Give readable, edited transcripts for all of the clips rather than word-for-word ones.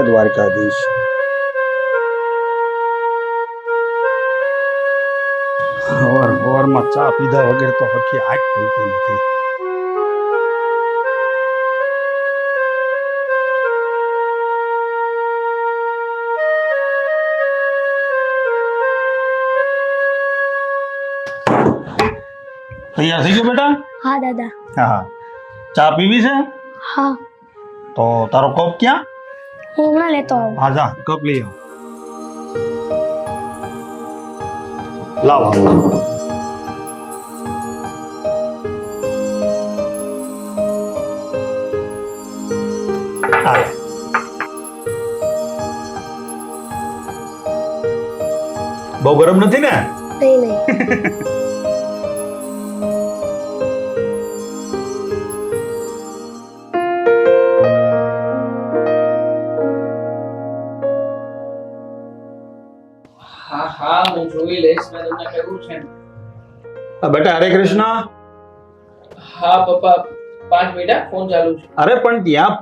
દ્વારકાધીશ. સવારમાં ચા પીધા વગર તો આખી આંખ ખુલતી નથી. તૈયાર થઈ ગયો બેટા? હા દાદા. હા, ચા પીવી છે? હા. તો તારો કપ ક્યાં? હું હમણાં લેતો આવું. હા જા, કપ લઈ આવ. લાવ. બહુ ગરમ નથી ને? નહીં. હા હું જોઈ લઈશ. મેં તમને કહ્યું છે. બેટા હરે કૃષ્ણ. હા પપ્પા 5 મિનિટ ફોન ચાલુ છે. અરે પણ ત્યાં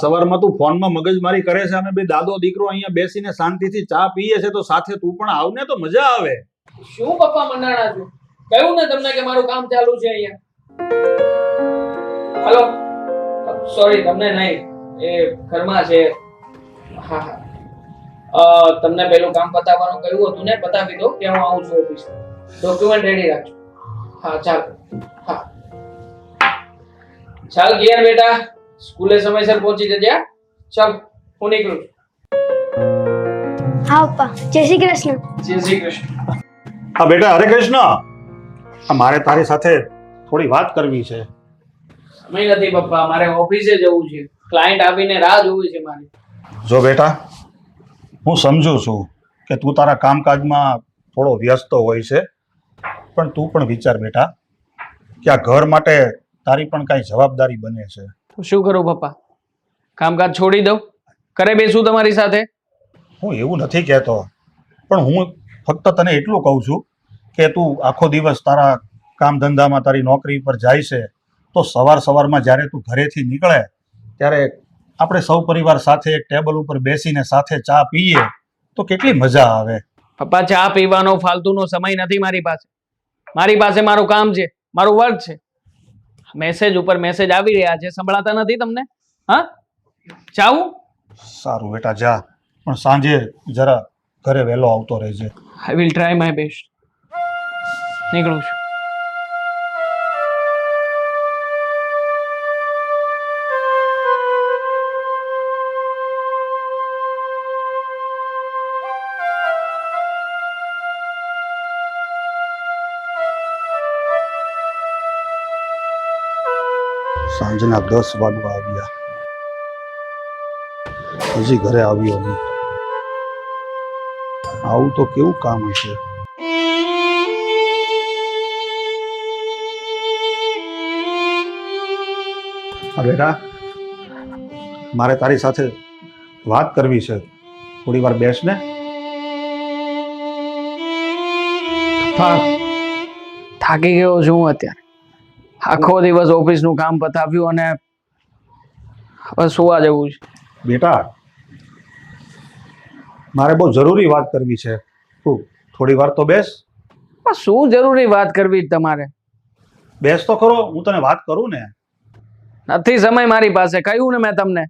સવારમાં તું ફોનમાં મગજમારી કરે છે, અમે બે દાદો દીકરો અહીંયા બેસીને શાંતિથી ચા પીએ છે, તો સાથે તું પણ આવ ને તો મજા આવે. શું પપ્પા મંડાણા છો? કહ્યું ને તમને કે મારું કામ ચાલુ છે અહીંયા. હેલો સોરી તમને નહીં, એ ઘરમાં છે. હા તમને પેલું કામ પતાવવાનું કહ્યું હતું ને, પતાવી દો કે હું આવું છું ઓફિસ. ડોક્યુમેન્ટ રેડી રાખજો. હા ચાલ. હા ચાલ ગયા બેટા, સ્કૂલે સમયસર પહોંચી જજે. ચાલ હું નીકળું છું. હા પપ્પા. જય શ્રી કૃષ્ણ. જય શ્રી કૃષ્ણ. હા બેટા હરે કૃષ્ણ. મારે તારી સાથે થોડી વાત કરવી છે. સમય નથી પપ્પા, મારે ઓફિસે જવું છે. ક્લાયન્ટ આવીને રાહ જોવી છે મારી. જો બેટા, હું સમજુ છું કે તું તારા કામકાજમાં થોડો વ્યસ્ત હોય છે, પણ તું પણ વિચાર બેટા કે આ ઘર માટે તારી પણ કાંઈ જવાબદારી બને છે. તો શું કરું પપ્પા? કામકાજ છોડી દઉં, ઘરે બેસું તમારી સાથે? હું એવું નથી કહેતો, પણ હું ફક્ત તને એટલું કહું છું કે તું આખો દિવસ તારા કામ ધંધામાં તારી નોકરી પર જાય છે, તો સવારમાં જ્યારે તું ઘરેથી નીકળે ત્યારે આપણે સૌ પરિવાર સાથે એક ટેબલ ઉપર બેસીને સાથે ચા પીએ તો કેટલી મજા આવે. પપ્પા ચા પીવાનો ફાલતુનો સમય નથી મારી પાસે. મારી પાસે મારું કામ છે, મારું વર્ક છે. મેસેજ ઉપર મેસેજ આવી રહ્યા છે, સંભળાતા નથી તમને? હા જાઉં? સારું બેટા જા, પણ સાંજે જરા ઘરે વહેલો આવતો રહેજે. I will try my best. નીકળું છું. સાંજના 10 વાગવા આવ્યા, હજી ઘરે આવ્યો નહીં. આવું તો કેવું કામ હશે. હા બેટા, મારે તારી સાથે વાત કરવી છે, થોડી વાર બેસ ને. થાકી ગયો છું હું અત્યારે. આખો દિવસ ઓફિસનું કામ પતાવ્યું અને હવે સુવા જવું છે. બેટા મારે બહુ જરૂરી વાત કરવી છે, તું થોડી વાર તો બેસ. પણ શું જરૂરી વાત કરવી તમારે? બેસ તો ખરો, હું તને વાત કરું ને. નથી સમય મારી પાસે, કહ્યું ને મેં તમને.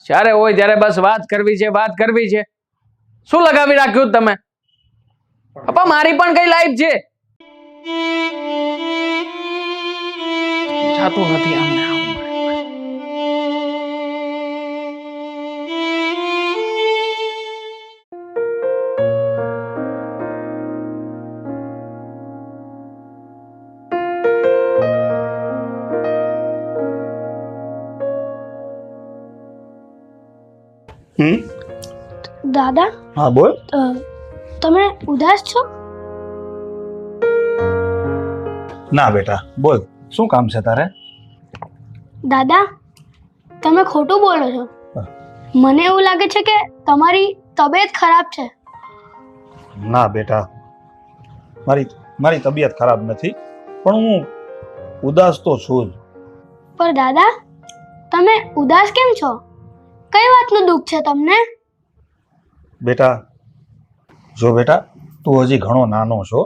જ્યારે હોય ત્યારે બસ વાત કરવી છે, વાત કરવી છે. શું લગાવી રાખ્યું તમે? પપ્પા મારી પણ કઈ લાઈફ છે. જાતું નથી આમને આવું. દાદા. હા બોલ. તમે ઉદાસ છો? ના બેટા બોલ, શું કામ છે તારે? દાદા તમે ખોટું બોલો છો. મને એવું લાગે છે કે તમારી તબિયત ખરાબ છે. ના બેટા, મારી તબિયત ખરાબ નથી, પણ હું ઉદાસ તો છું જ. પણ દાદા તમે ઉદાસ કેમ છો? કઈ વાતનું દુઃખ છે તમને? બેટા જો બેટા, તું હજી ઘણો નાનો છો,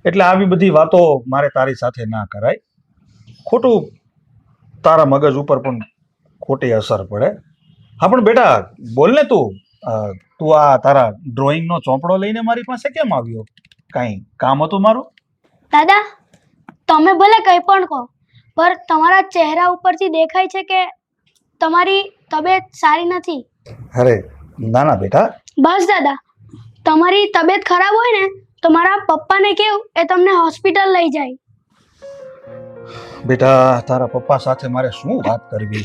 એટલે આવી બધી વાતો મારે તારી સાથે ના કરાય. ખોટું તારા મગજ ઉપર પણ ખોટી અસર પડે. હા પણ બેટા બોલ ને, તું આ તારા ડ્રોઈંગનો ચોપડો લઈને મારી પાસે કેમ આવ્યો? કાંઈ કામ હતું મારું? દાદા, તમે ભલે કંઈ પણ કહો, પણ તમારા ચહેરા ઉપરથી દેખાય છે કે તમારી તબિયત સારી નથી. અરે ના ના બેટા. બસ દાદા, તમારી તબિયત ખરાબ હોય ને તો મારા પપ્પાને કેવું એ તમને હોસ્પિટલ લઈ જાય. બેટા તારા પપ્પા સાથે મારે શું વાત કરવી?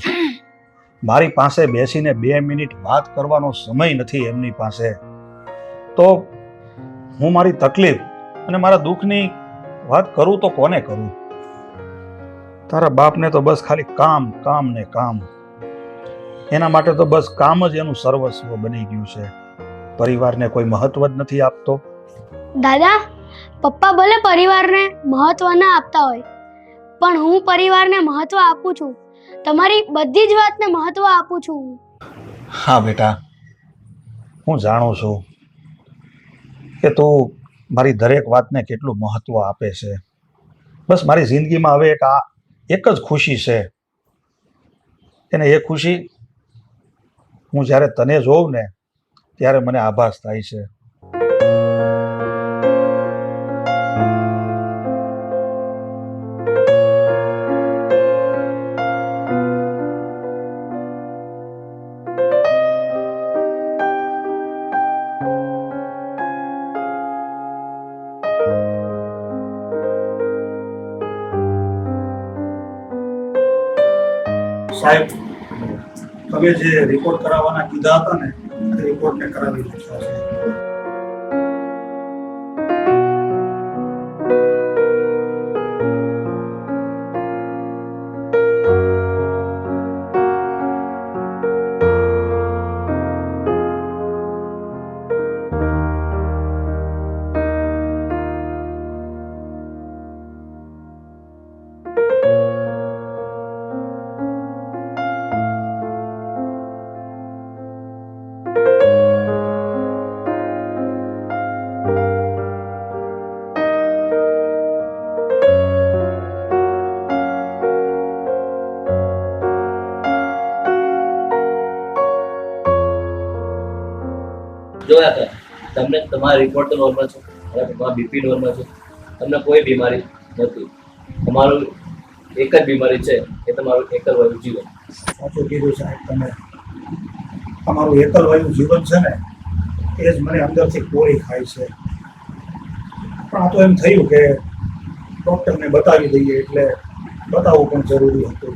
મારી પાસે બેસીને 2 મિનિટ વાત કરવાનો સમય નથી એમની પાસે. તો હું મારી તકલીફ અને મારા દુઃખની વાત કરું તો કોને કરું? તારા બાપને તો બસ ખાલી કામ કામ ને કામ. એના માટે તો બસ કામ જ એનું સર્વસ્વ બની ગયું છે. પરિવારને કોઈ મહત્વ જ નથી આપતો. દાદા, પપ્પા ભલે પરિવારને મહત્વ ના આપતા હોય, પણ હું પરિવારને મહત્વ આપું છું. તમારી બધી જ વાતને મહત્વ આપું છું. હા બેટા, હું જાણું છું કે તું મારી દરેક વાતને કેટલું મહત્વ આપે છે. બસ મારી જિંદગીમાં હવે એક જ ખુશી છે, અને એ ખુશી હું જ્યારે તને જોઉં ને ત્યારે મને આભાસ થાય છે. સાહેબ, તમે જે રિપોર્ટ કરાવવાના કીધા હતા ને, એ રિપોર્ટને કરાવી નાખ્યા છે. જોયા હતા તમને તમારા રિપોર્ટ તો નોર્મલ છે, તમારા બીપી નોર્મલ છે, તમને કોઈ બીમારી નથી. તમારું એક જ બીમારી છે, એ તમારું એકલવાયુ જીવન. સાચું કીધું સાહેબ તમે. અમારું એકલવાયુ જીવન છે ને, એ જ મને અંદરથી કોરી ખાય છે. પણ આ તો એમ થયું કે ડૉક્ટરને બતાવી દઈએ, એટલે બતાવવું પણ જરૂરી હતું.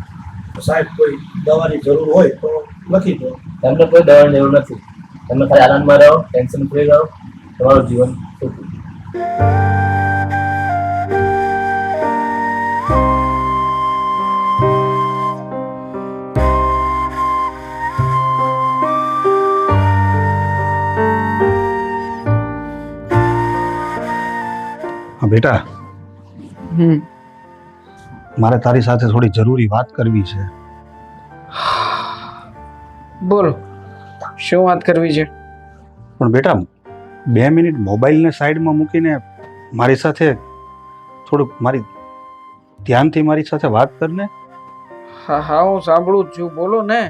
સાહેબ કોઈ દવાની જરૂર હોય તો લખી દો. તમને કોઈ દવાની જરૂર નથી. તમે ખાલી આનંદમાં રહો, ટેન્શન ફ્રી રહો, તમારું જીવન સુખી. હા બેટા, મારે તારી સાથે થોડી જરૂરી વાત કરવી છે. બોલો, શું વાત કરવી છે? પણ બેટા 2 મિનિટ મોબાઈલને સાઈડમાં મૂકીને મારી સાથે થોડુંક ધ્યાનથી મારી સાથે વાત કરને. હા હા, હું સાંભળું જ છું, બોલો ને.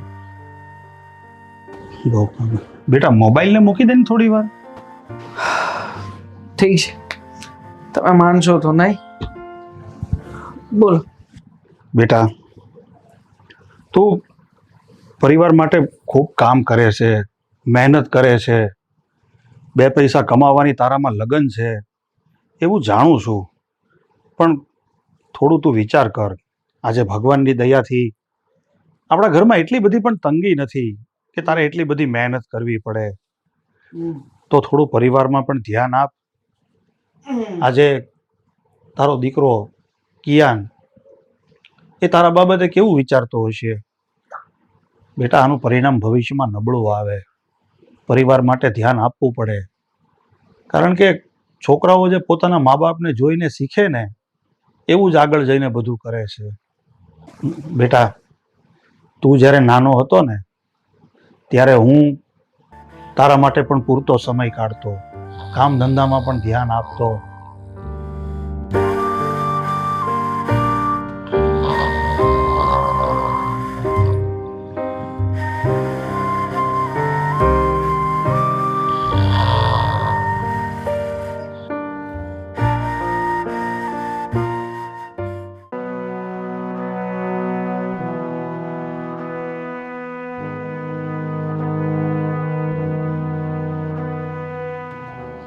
બેટા મોબાઈલને મૂકી દે ને થોડી વાર. ઠીક છે, તમે માનશો તો નહીં. બોલો. બેટા તું પરિવાર માટે ખૂબ કામ કરે છે, મહેનત કરે છે, 2 પૈસા કમાવાની તારામાં લગન છે, એવું જાણું છું. પણ થોડું તું વિચાર કર. આજે ભગવાનની દયાથી આપણા ઘરમાં એટલી બધી પણ તંગી નથી કે તારે એટલી બધી મહેનત કરવી પડે. તો થોડું પરિવારમાં પણ ધ્યાન આપ. આજે તારો દીકરો કિયાન એ તારા બાબતે કેવું વિચારતો હશે? બેટા આનું પરિણામ ભવિષ્યમાં નબળું આવે. પરિવાર માટે ધ્યાન આપવું પડે. કારણ કે છોકરાઓ જે પોતાના મા બાપને જોઈને શીખે ને, એવું જ આગળ જઈને બધું કરે છે. બેટા તું જ્યારે નાનો હતો ને, ત્યારે હું તારા માટે પણ પૂરતો સમય કાઢતો, કામ ધંધામાં પણ ધ્યાન આપતો.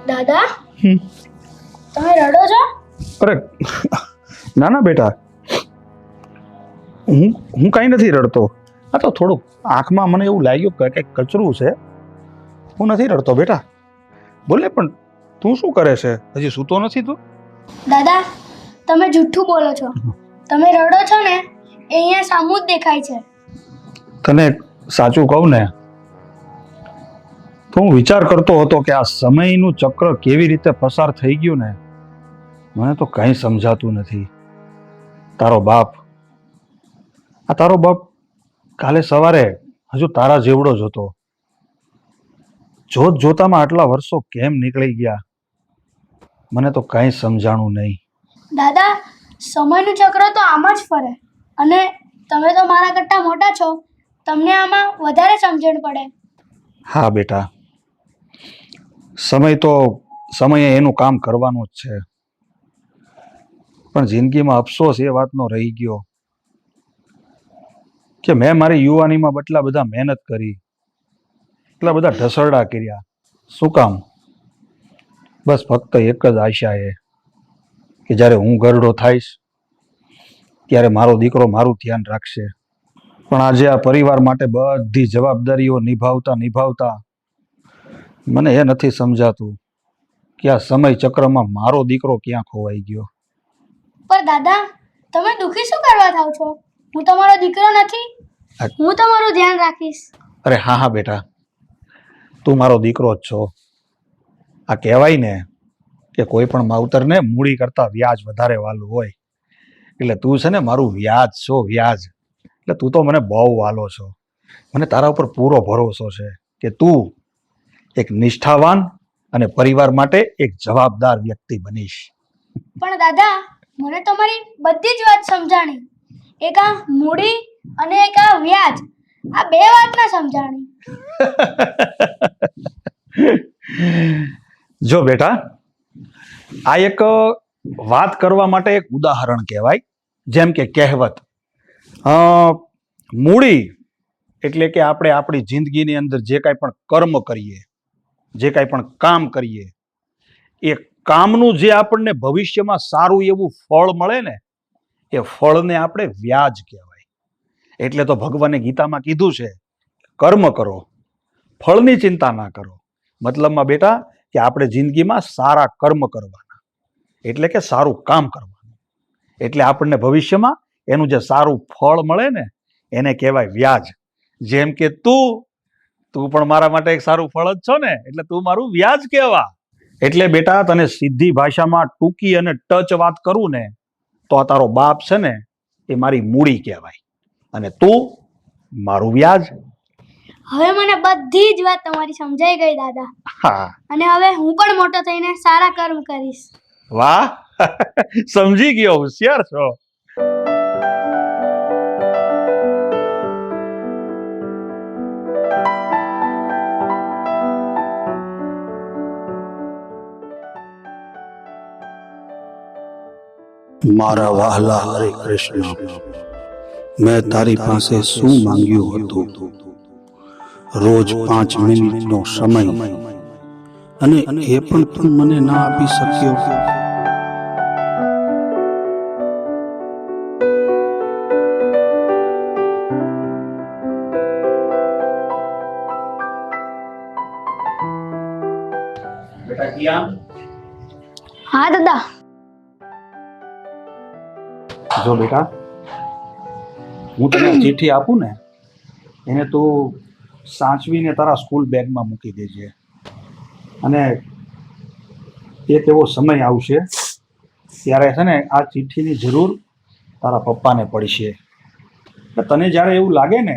દાદા હમ. તમે રડો છો? અરે ના ના બેટા, હું કાંઈ નથી રડતો. આ તો થોડુંક આંખમાં મને એવું લાગ્યું કે કંઈક કચરું છે. હું નથી રડતો બેટા. બોલે પણ તું શું કરે છે? હજી સૂતો નથી તું? દાદા તમે જૂઠું બોલો છો. તમે રડો છો ને એ અહીંયા સામું જ દેખાય છે. તને સાચું કહું ને તો હું વિચાર કરતો હતો કે આ સમયનું ચક્ર કેવી રીતે પસાર થઈ ગયું ને મને તો કંઈ સમજાતું નથી. તારો બાપ કાલે સવારે હજુ તારા જેવડો જ હતો. જોત જોતામાં આટલા વર્ષો કેમ નીકળી ગયા મને તો કંઈ સમજાણું નહીં. દાદા સમયનું ચક્ર તો આમ જ ફરે અને તમે તો મારા કરતાં મોટા છો, તમને આમાં વધારે સમજણ પડે. હા બેટા, સમયે એનું કામ કરવાનું જ છે. પણ જિંદગીમાં અફસોસ એ વાતનો રહી ગયો કે મેં મારી યુવાનીમાં એટલા બધા મહેનત કરી, એટલા બધા ઢસરડા કર્યા. શું કામ? બસ ફક્ત એક જ આશા એ કે જ્યારે હું ઘરડો થઈશ ત્યારે મારો દીકરો મારું ધ્યાન રાખશે. પણ આજે આ પરિવાર માટે બધી જવાબદારીઓ નિભાવતા મને એ નથી સમજાતું કે આ સમય ચક્રમાં મારો દીકરો ક્યાં ખોવાઈ ગયો. પણ દાદા તમે દુઃખી શું કરવા થાવ છો? હું તમારો દીકરો નથી? હું તમારું ધ્યાન રાખીશ. અરે હા હા બેટા, તું મારો દીકરો જ છો. આ કહેવાય ને કે કોઈ પણ માવતરને મૂડી કરતા વ્યાજ વધારે વાલું હોય. એટલે તું છે ને મારું વ્યાજ છો, વ્યાજ. એટલે તું તો મને બહુ વાલો છો. મને તારા ઉપર પૂરો ભરોસો છે કે તું એક નિષ્ઠાવાન અને પરિવાર માટે એક જવાબદાર વ્યક્તિ બનીશ. પણ દાદા મને તમારી બધી જ વાત સમજાણી. એક આ મૂડી અને એક આ વ્યાજ, આ બે વાત ના સમજાણી. જો બેટા, આ એક વાત કરવા માટે એક ઉદાહરણ કહેવાય. જેમ કે કહેવત, મૂડી એટલે કે આપણે આપણી જિંદગીની અંદર જે કાંઈ પણ કર્મ કરીએ, જે કાંઈ પણ કામ કરીએ, એ કામનું જે આપણને ભવિષ્યમાં સારું એવું ફળ મળે ને એ ફળને આપણે વ્યાજ કહેવાય. એટલે તો ભગવાને ગીતામાં કીધું છે કર્મ કરો, ફળની ચિંતા ના કરો. મતલબમાં બેટા કે આપણે જિંદગીમાં સારા કર્મ કરવાના, એટલે કે સારું કામ કરવાનું. એટલે આપણને ભવિષ્યમાં એનું જે સારું ફળ મળે ને એને કહેવાય વ્યાજ. જેમ કે તું પણ મારા માટે એક સારું ફળ જ છો ને, એટલે તું મારું વ્યાજ કહેવા. એટલે બેટા તને સીધી ભાષામાં ટૂંકી અને ટચ વાત કરું ને તો આ તારો બાપ છે ને એ મારી મૂડી કહેવાય અને તું મારું વ્યાજ. હવે મને બધી જ વાત તમારી સમજાઈ ગઈ દાદા. હા, અને હવે હું પણ મોટો થઈને સારા કર્મ કરીશ. વાહ, સમજી ગયો, હોશિયાર છો. મારા વહાલા હરે કૃષ્ણ, મેં તારી પાસે શું માંગ્યું હતું? રોજ 5 મિનિટનો સમય, અને એ પણ તું મને ના આપી શક્યો. બેટા કિયાન, હા દાદા. જો બેટા, હું તને ચિઠ્ઠી આપું ને એને તું સાચવીને તારા સ્કૂલ બેગમાં મૂકી દેજે. અને એક એવો સમય આવશે ત્યારે છે ને આ ચિઠ્ઠીની જરૂર તારા પપ્પાને પડશે. તને જ્યારે એવું લાગે ને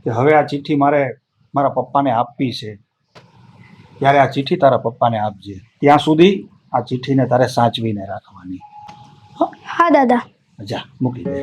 કે હવે આ ચિઠ્ઠી મારે મારા પપ્પાને આપવી છે, ત્યારે આ ચિઠ્ઠી તારા પપ્પાને આપજે. ત્યાં સુધી આ ચિઠ્ઠીને તારે સાચવીને રાખવાની. હા દાદા. જા મૂકી દે.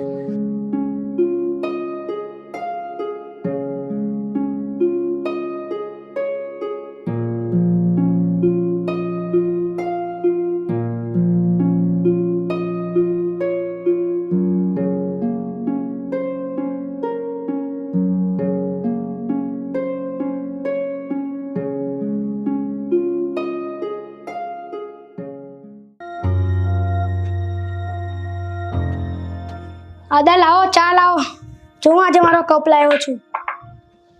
દાદા લાવો, ચા લાવો. જો હું આજે મારો કપ લાવ્યો છું.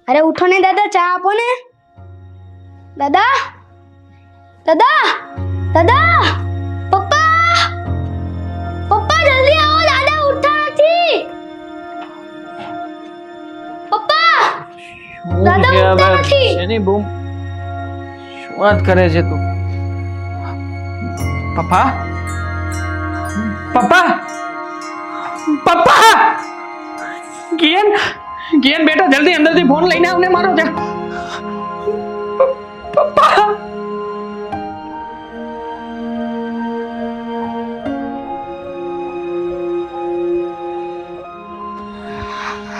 અરે ઉઠો ને દાદા, ચા આપો ને. દાદા, દાદા, દાદા, પપ્પા, પપ્પા જલ્દી આવો, દાદા ઉઠતા નથી. પપ્પા, દાદા ઉઠતા નથી. એની બૂમ શું વાત કરે છે તું? પપ્પા, પપ્પા, પપ્પા! કિયન, કિયન બેટા જલ્દી અંદરથી ફોન લઈને આવને મારો જા. પપ્પા!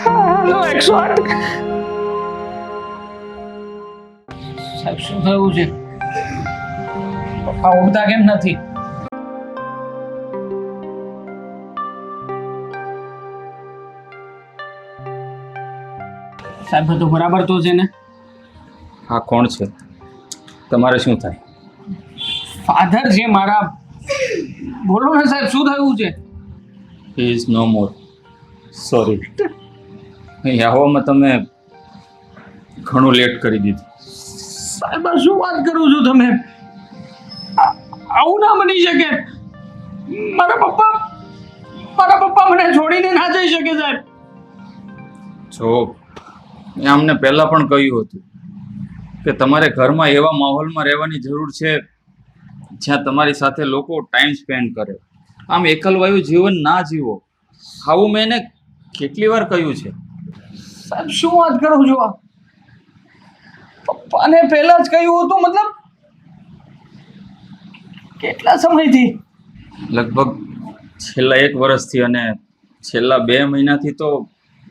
હેલો 108. સાહેબ શું થયું છે? પપ્પા ઉઠતા કેમ નથી? સાહેબ બધું બરાબર તો છે ને? હા, કોણ છે? તમારે શું થાય? ફાધર છે મારા. બોલો ને સાહેબ, શું થયું છે? He is no more. Sorry, અહીં આવવામાં તમે ઘણું લેટ કરી દીધું. સાહેબ આ શું વાત કરું છું તમે? આવું ના બની શકે. મારા પપ્પા મને છોડીને ના જઈ શકે સાહેબ. જો મેં અમને પહેલાં પણ કહ્યું હતું કે તમારે ઘરમાં એવા માહોલમાં રહેવાની જરૂર છે જ્યાં તમારી સાથે લોકો ટાઈમ સ્પેન્ડ કરે. આમ એકલવાયુ જીવન ના જીવો. આવું મેં એને કેટલી વાર કહ્યું છે. સાહેબ શું વાત કરું છું આ? પપ્પાને પહેલા જ કહ્યું હતું, મતલબ કેટલા સમયથી? લગભગ છેલ્લા 1 વર્ષથી અને છેલ્લા 2 મહિનાથી તો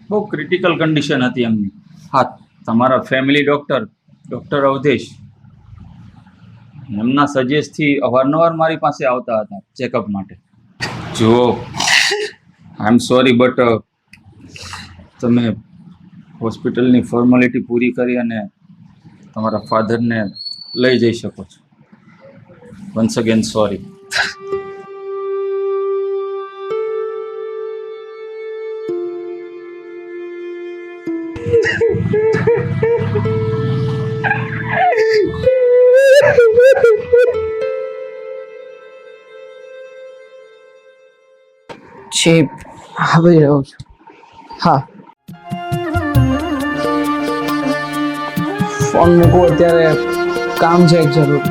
બહુ ક્રિટિકલ કન્ડિશન હતી એમની. હા, તમારા ફેમિલી ડૉક્ટર અવધેશ એમના સજેસ્ટથી અવારનવાર મારી પાસે આવતા હતા ચેકઅપ માટે. જુઓ, આઈ એમ સોરી બટ તમે હોસ્પિટલની ફોર્માલિટી પૂરી કરી અને તમારા ફાધરને લઈ જઈ શકો છો. Once again sorry. જી આવી રહ્યો છું. હા, ફોન મૂકો અત્યારે, કામ છે એક જરૂર.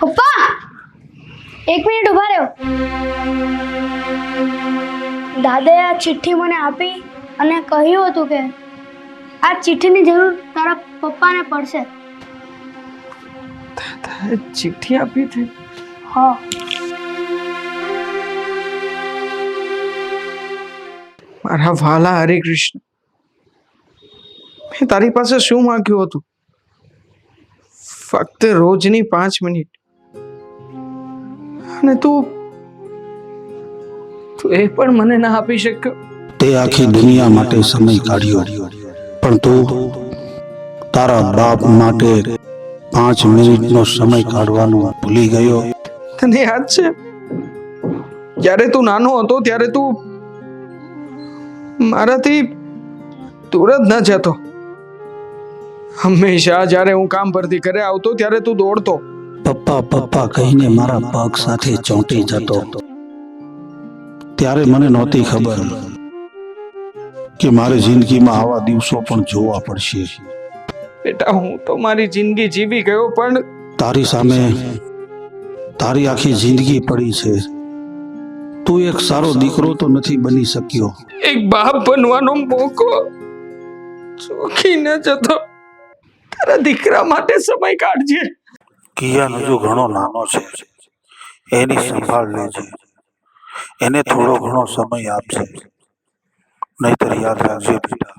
પપ્પા, 1 મિનિટ ઉભા રહ્યો. દાદાએ આ ચિઠ્ઠી મને આપી અને કહ્યું હતું કે આ ચિઠ્ઠીની જરૂર તારા પપ્પાને પડશે. દાદાએ ચિઠ્ઠી આપી હતી? હા. મારા વાલા હરે કૃષ્ણ, મેં તારી પાસે શું માંગ્યું હતું? ફક્ત રોજની 5 મિનિટ, અને તું એ પણ મને ના આપી શક્યો. તે આખી દુનિયા માટે સમય કાઢ્યો, પણ તું તારા બાપ માટે 5 મિનિટનો સમય કાઢવાનું ભૂલી ગયો. તને યાદ છે જ્યારે તું નાનો હતો ત્યારે તું મારાથી દૂર જ ન જતો. હંમેશા જ્યારે હું કામ પરથી ઘરે આવતો ત્યારે તું દોડતો. પપ્પા પપ્પા કહીને મારા પગ સાથે ચોંટી જતો. ત્યારે મને નહોતી ખબર કે મારી જિંદગીમાં આવા દિવસો પણ જોવા પડશે. બેટા, હું તો મારી જિંદગી જીવી ગયો, પણ તારી સામે તારી આખી જિંદગી પડી છે. તું એક સારો દીકરો તો નથી બની શક્યો. એક બાપ બનવાનો મોકો ચોકી ન જતો. તારા દીકરા માટે સમય કાઢજે. કિયાન હજુ ઘણો નાનો છે, એની સંભાળ લેજે. એને થોડો ઘણો સમય આપશે, નહીતર યાદ રાખજે બેટા,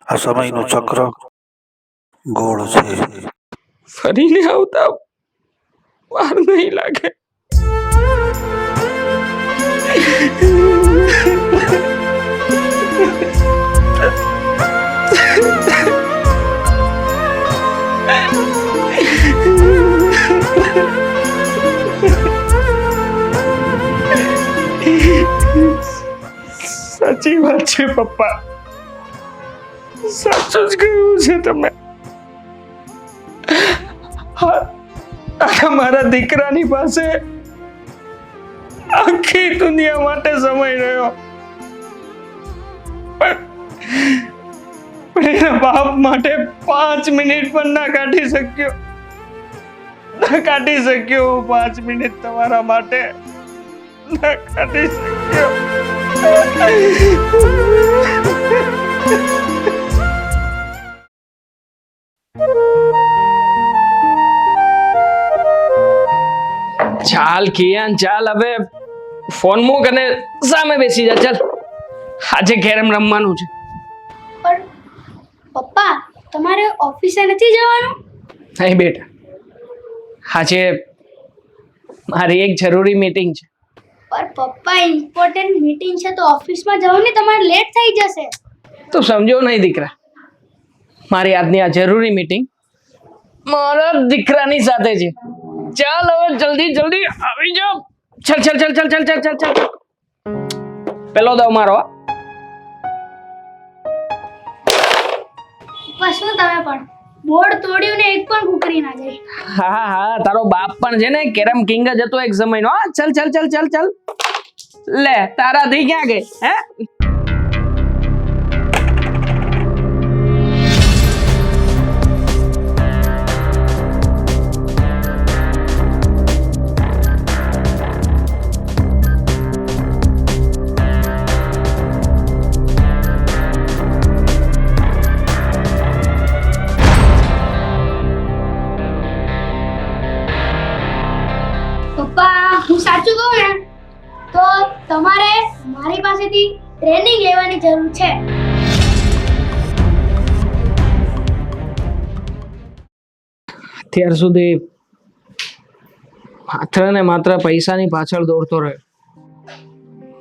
આ સમયનું ચક્ર ગોળ છે. ફરીને આવતા વાર નહીં લાગે. સાચી વાત છે પપ્પા, સાચું જ કહ્યું છે તમે. મારા દીકરાની પાસે આખી દુનિયા માટે સમય રહ્યો, પણ એના બાપ માટે 5 મિનિટ પણ ના કાઢી શક્યો. 5 મિનિટ તમારા માટે ના કાઢી શક્યો. ચાલ કિયાન, ચાલ, હવે ફોન મૂક અને સામે બેસી જા. ચાલ, આજે કેરમ રમવાનું છે. પણ પપ્પા, તમારે ઓફિસે નથી જવાનું? નહીં બેટા, આજે મારી એક જરૂરી મીટિંગ છે. પણ પપ્પા, ઇમ્પોર્ટન્ટ મીટિંગ છે તો ઓફિસમાં જાઓ ને, તમારે લેટ થઈ જશે. તું સમજો નહીં દીકરા, મારી આજની આ જરૂરી મીટિંગ મારા દીકરાની સાથે છે. ચાલ હવે જલ્દી જલ્દી આવી જાઓ. ચાલ ચાલ ચાલ ચાલ ચાલ ચાલ ચાલ ચાલ. પેલો દાવ મારો. પપ્પા, શું તમે પણ બોર્ડ તોડ્યું ને એક પણ કુકરી ના જાય. હા હા, તારો બાપ પણ છે ને કેરમ કિંગ જ હતો એક સમયનો. હા, ચાલ ચાલ ચાલ ચાલ ચાલ. લે, તારાથી ક્યાં ગઈ હે? પપ્પા, હું સાચું કહું ને તો તમારે મારી પાસેથી ટ્રેનિંગ લેવાની જરૂર છે. અત્યાર સુધી માત્ર ને માત્ર પૈસાની પાછળ દોડતો રહ્યો.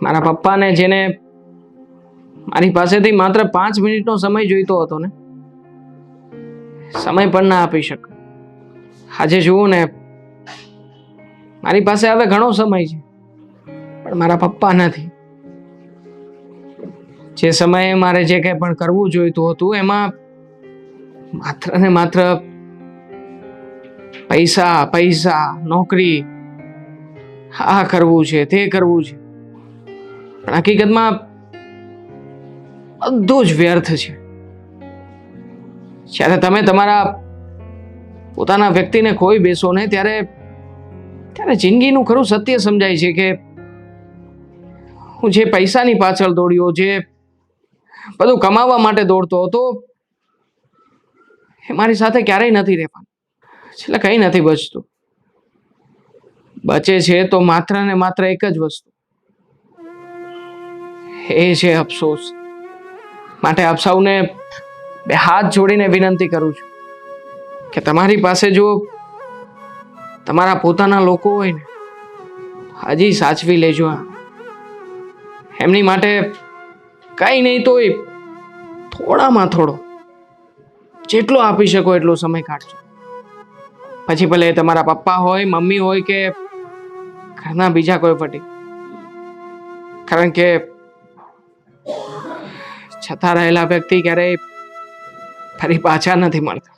મારા પપ્પાને જેને મારી પાસેથી માત્ર 5 મિનિટનો સમય જોઈતો હતો ને, સમય પણ ના આપી શકે. આજે જુઓ ને, મારી પાસે હવે ઘણો સમય છે, પણ મારા પપ્પા નથી. જે સમયે મારે જે કંઈ પણ કરવું જોઈતું હતું એમાં માત્ર ને માત્ર પૈસા પૈસા, નોકરી, આ કરવું છે, તે કરવું છે, પણ હકીકતમાં બધું જ વ્યર્થ છે. જ્યારે તમે તમારા પોતાના વ્યક્તિને ખોઈ બેસો ને ત્યારે જિંદગીનું ખરું સત્ય સમજાય છે કે હું જે પૈસાની પાછળ દોડ્યો, જે બધું કમાવા માટે દોડતો હતો, એ મારી સાથે ક્યારેય નથી રહેવાનું. છેલ્લે કંઈ નથી બચતું. બચે છે તો માત્ર ને માત્ર એક જ વસ્તુ, એ છે અફસોસ. માટે આપ સૌને 2 હાથ જોડીને વિનંતી કરું છું કે તમારી પાસે જો તમારા પોતાના લોકો હોય ને હજી સાચવી લેજો. એમની માટે કંઈ નહીં તોય થોડામાં થોડો જેટલો આપી શકો એટલો સમય કાઢજો. પછી ભલે તમારા પપ્પા હોય, મમ્મી હોય કે ઘરના બીજા કોઈ પટી, કારણ કે છતાં રહેલા વ્યક્તિ ક્યારેય ફરી પાછા નથી મળતા,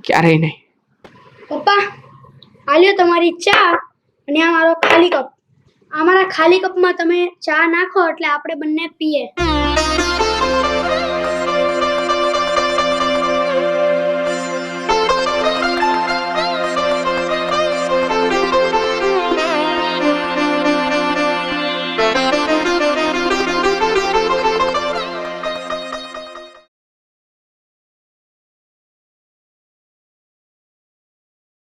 ક્યારેય નહીં. પપ્પા, આ લ્યો તમારી ચા અને આ મારો ખાલી કપ. આ મારા ખાલી કપમાં તમે ચા નાખો એટલે આપણે બંને પીએ.